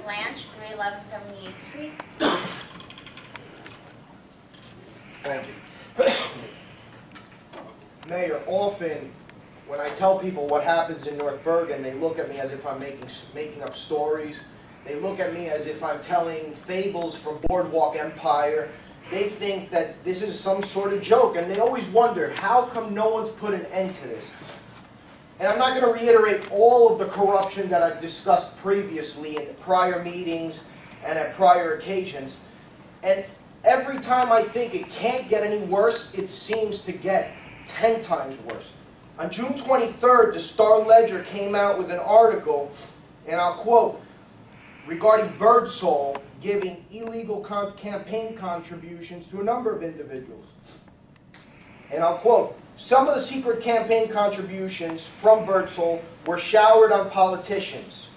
Blanche, 311 78th Street. Thank you. Mayor, often when I tell people what happens in North Bergen, they look at me as if I'm making up stories. They look at me as if I'm telling fables from Boardwalk Empire. They think that this is some sort of joke, and they always wonder, how come no one's put an end to this? And I'm not going to reiterate all of the corruption that I've discussed previously in prior meetings and at prior occasions. And every time I think it can't get any worse, it seems to get 10 times worse. On June 23rd, the Star-Ledger came out with an article, and I'll quote, regarding Birdsall giving illegal campaign contributions to a number of individuals. And I'll quote, some of the secret campaign contributions from Birdsall were showered on politicians.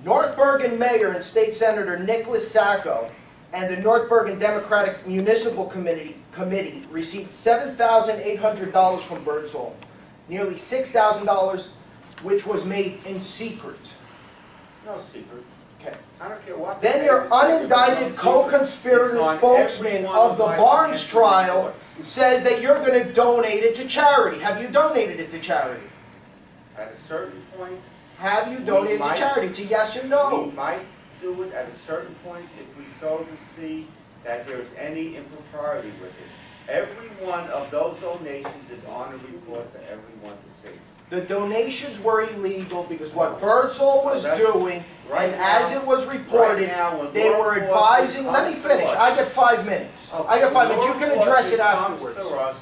North Bergen Mayor and State Senator Nicholas Sacco and the North Bergen Democratic Municipal Committee received $7,800 from Birdsall, nearly $6,000, which was made in secret. No secret. Okay. I don't care what. Then your unindicted co-conspirator spokesman of the Barnes trial says that you're going to donate it to charity. Have you donated it to charity? At a certain point. Have you donated to charity? To yes or no? We might do it at a certain point if we so to see that there's any impropriety with it. Every one of those donations is on a report for everyone to see. The donations were illegal because what Birdsall was doing, right and now, as it was reported, right they were advising, let me finish, I get 5 minutes. Okay, I get 5 minutes, you can address it comes afterwards. to us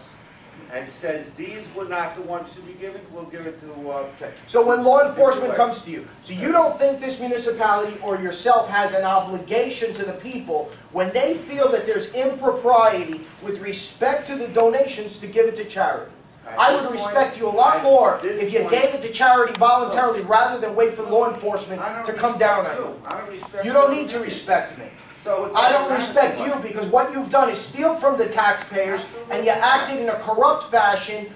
and says these were not the ones to be given, we'll give it to... Okay. So when law enforcement comes to you, so you don't think this municipality or yourself has an obligation to the people when they feel that there's impropriety with respect to the donations to give it to charity? I would respect you a lot more if you gave it to charity voluntarily rather than wait for law enforcement to come down on you. You don't need to respect me. I don't respect you because what you've done is steal from the taxpayers and you acted in a corrupt fashion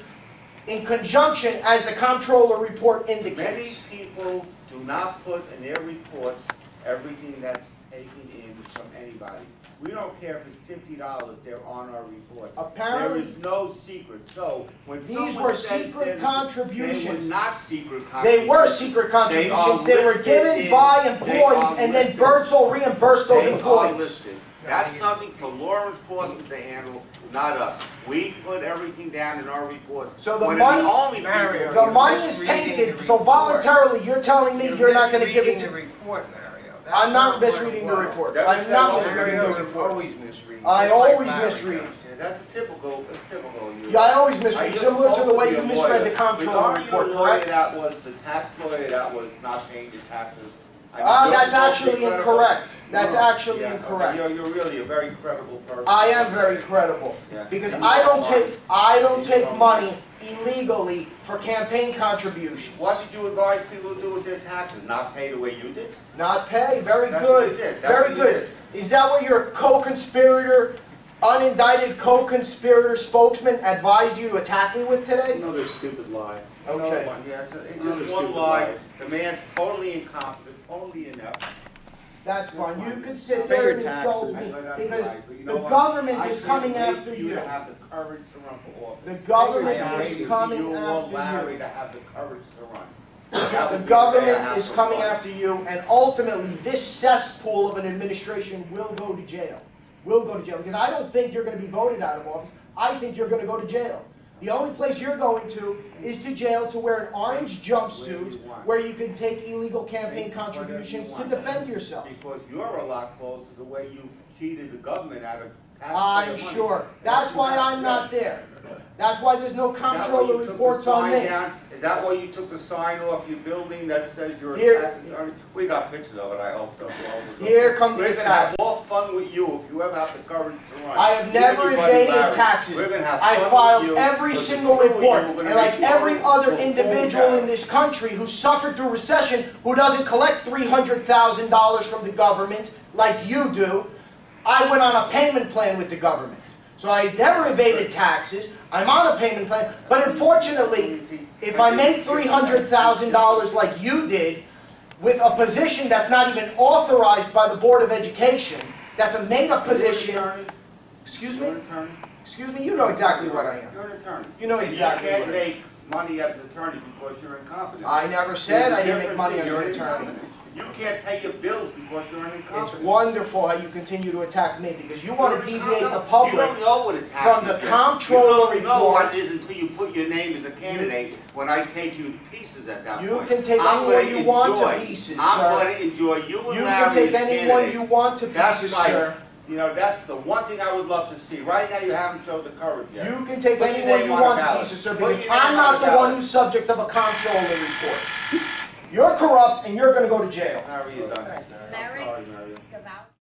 in conjunction as the comptroller report indicates. Many people do not put in their reports everything that's taken in from anybody. We don't care if it's $50, they're on our report. Apparently, there is no secret. So when these were secret contributions. They were not secret contributions. They were secret contributions. They were given by employees, and then Birdsall reimbursed those employees. That's something for law enforcement to handle, not us. We put everything down in our reports. So the money is tainted. So voluntarily, you're telling me you're not going to give it to. I'm not misreading the report. I'm not misreading the report. I always misread. That's typical. Yeah, I always misread. Similar to the way you misread the comptroller report, correct? That was the tax lawyer that was not paying the taxes. That's actually incorrect. That's actually incorrect. You're really a very credible person. I am very credible because I don't take money illegally for campaign contributions. What did you advise people to do with their taxes? Not pay the way you did? Not pay. Very good. Very good. Is that what your co-conspirator, unindicted co-conspirator spokesman advised you to attack me with today? Another stupid lie. Okay. Yes, it's just one lie. The man's totally incompetent, totally inept. That's fine. You can sit there and insult me because the government is coming after you. You have the courage to run for office. The government is coming after you. To have the courage to run. The government is coming after you, and ultimately this cesspool of an administration will go to jail. Will go to jail because I don't think you're going to be voted out of office. I think you're going to go to jail. The only place you're going to is to jail to wear an orange jumpsuit where you can take illegal campaign contributions to defend yourself. Because you're a lot closer to the way you cheated the government out of taxpayer money. I'm sure. That's why I'm not there. That's why there's no comptroller reports on me. Is that why you took the sign off your building that says you're a tax attorney? We got pictures of it, I hope. Here come the attacks. We're going to have more fun with you if you ever have the courage to run. I have never evaded taxes. We're going to have fun I filed with you every single report. And like every other individual in this country who suffered through recession, who doesn't collect $300,000 from the government like you do, I went on a payment plan with the government. So I never evaded taxes. I'm on a payment plan. But unfortunately, if I make $300,000 like you did, with a position that's not even authorized by the Board of Education, that's a made-up position. You're an attorney? Excuse You're me? an attorney? Excuse me, you know exactly what I am. You're an attorney. You know exactly And what you I am. can't make money as an attorney because you're incompetent. I never said I didn't make There's a money as difference. an You're attorney. incompetent. You can't pay your bills because you're an It's incompetent. wonderful how you continue to attack me, because you want to You're an deviate the incompetent. public. You don't know what a tax from the is yet. comptroller You don't know what report. it is until you put your name as a candidate when I take you to pieces at that point. You can take I'm anyone gonna you want to enjoy- pieces, I'm sir. going to enjoy you and You Larry can take as anyone candidates. you want to That's pieces, like, sir. you know, that's the one thing I would love to see. Right now, you haven't showed the courage yet. You can take Put your anyone name you on a want to ballot. pieces, sir, Put because your name I'm on not a the ballot. one who's subject of a comptroller report. You're corrupt and you're going to go to jail. How are you done? Mary